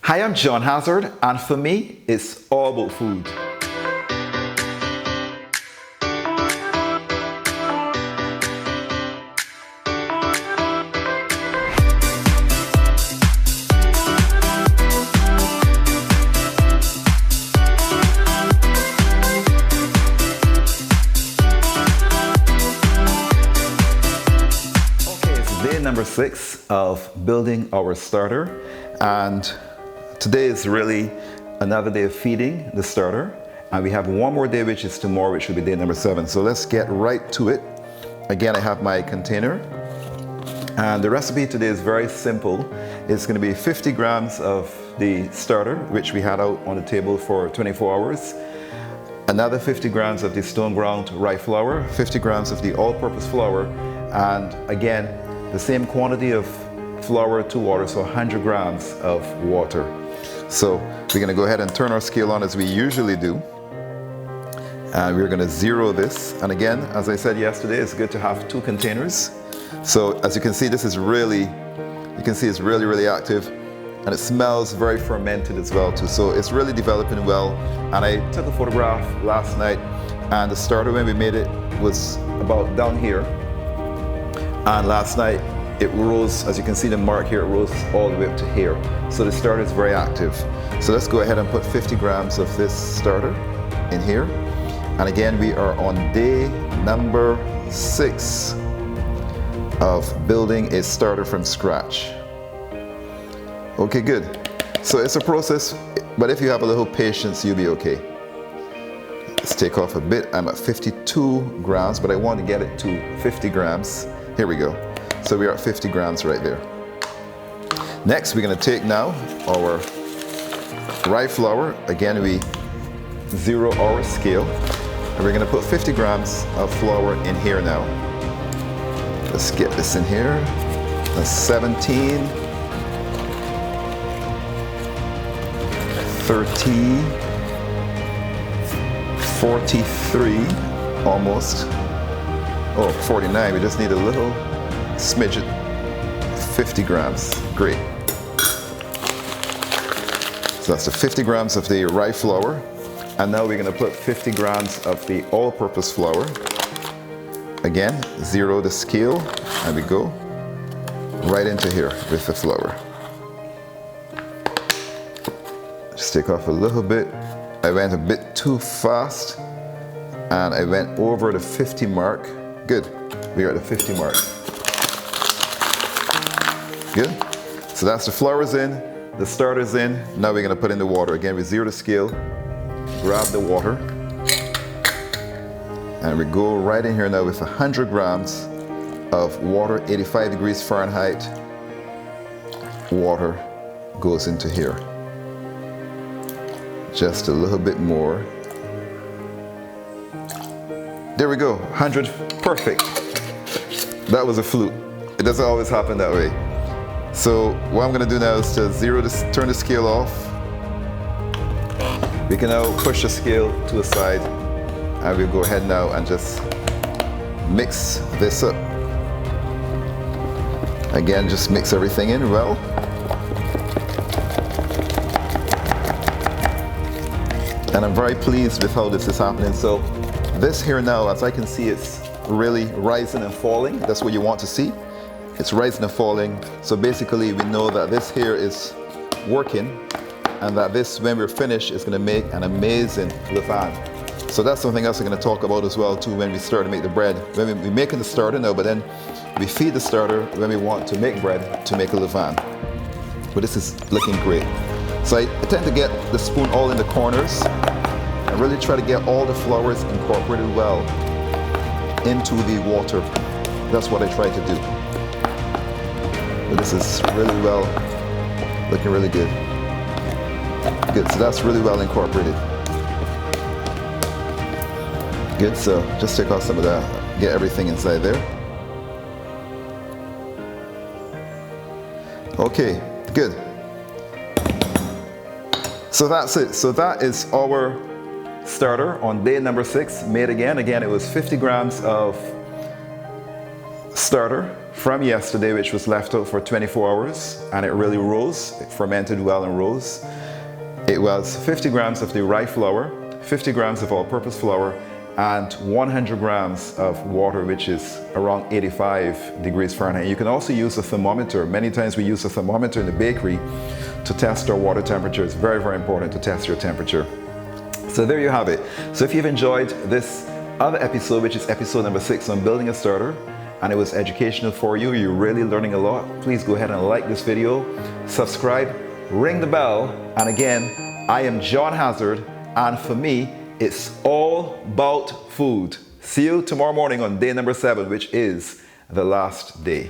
Hi, I'm John Hazzard, and for me, it's all about food. Day number 6 of building our starter, and today is really another day of feeding the starter, and we have one more day, which is tomorrow, which will be day number 7. So let's get right to it. Again, I have my container, and the recipe today is very simple. It's going to be 50 grams of the starter, which we had out on the table for 24 hours. Another 50 grams of the Stone Ground Rye Flour, 50 grams of the all-purpose flour, and again, the same quantity of flour to water, so 100 grams of water. So we're gonna go ahead and turn our scale on as we usually do. And we're gonna zero this. And again, as I said yesterday, it's good to have 2 containers. So as you can see, this is really, it's really active. And it smells very fermented as well too. So it's really developing well. And I took a photograph last night, and the starter when we made it was about down here. And last night it rose, as you can see the mark here, it rose all the way up to here. So the starter is very active. So let's go ahead and put 50 grams of this starter in here. And again, we are on day number 6 of building a starter from scratch. Okay, good. So it's a process, but if you have a little patience, you'll be okay. Let's take off a bit. I'm at 52 grams, but I want to get it to 50 grams. Here we go. So we're at 50 grams right there. Next, we're going to take now our rye flour. Again, we zero our scale. And we're going to put 50 grams of flour in here now. Let's get this in here. That's 17, 30, 43, almost. Oh, 49, we just need a little smidget, 50 grams, great. So that's the 50 grams of the rye flour. And now we're gonna put 50 grams of the all-purpose flour. Again, zero the scale, and we go right into here with the flour. Just take off a little bit. I went a bit too fast, and I went over the 50 mark. Good, we are at the 50 mark. Good, so that's the flour's in, the starter's in. Now we're gonna put in the water. Again, we zero the scale, grab the water, and we go right in here now with 100 grams of water, 85 degrees Fahrenheit. Water goes into here. Just a little bit more. There we go, 100, perfect. That was a fluke. It doesn't always happen that way. So what I'm gonna do now is to turn the scale off. We can now push the scale to the side, and we'll go ahead now and just mix this up. Again, just mix everything in well. And I'm very pleased with how this is happening. So this here now, as I can see, it's really rising and falling. That's what you want to see. It's rising and falling. So basically we know that this here is working, and that this, when we're finished, is gonna make an amazing levain. So that's something else I'm gonna talk about as well too when we start to make the bread. When we're making the starter now, but then we feed the starter when we want to make bread to make a levain. But this is looking great. So I tend to get the spoon all in the corners and really try to get all the flours incorporated well into the water. That's what I try to do. But this is really well, looking really good. Good, so that's really well incorporated. Good, so just take off some of that, get everything inside there. Okay, good. So that's it. So that is our starter on day number 6, made again. Again, it was 50 grams of starter from yesterday, which was left out for 24 hours, and it really rose. It fermented well and rose. It was 50 grams of the rye flour, 50 grams of all-purpose flour, and 100 grams of water, which is around 85 degrees Fahrenheit. You can also use a thermometer. Many times we use a thermometer in the bakery to test our water temperature. It's very, very important to test your temperature. So there you have it. So if you've enjoyed this other episode, which is episode number 6 on building a starter, and it was educational for you, you're really learning a lot, please go ahead and like this video, subscribe, ring the bell, and again, I am John Hazzard, and for me, it's all about food. See you tomorrow morning on day number 7, which is the last day.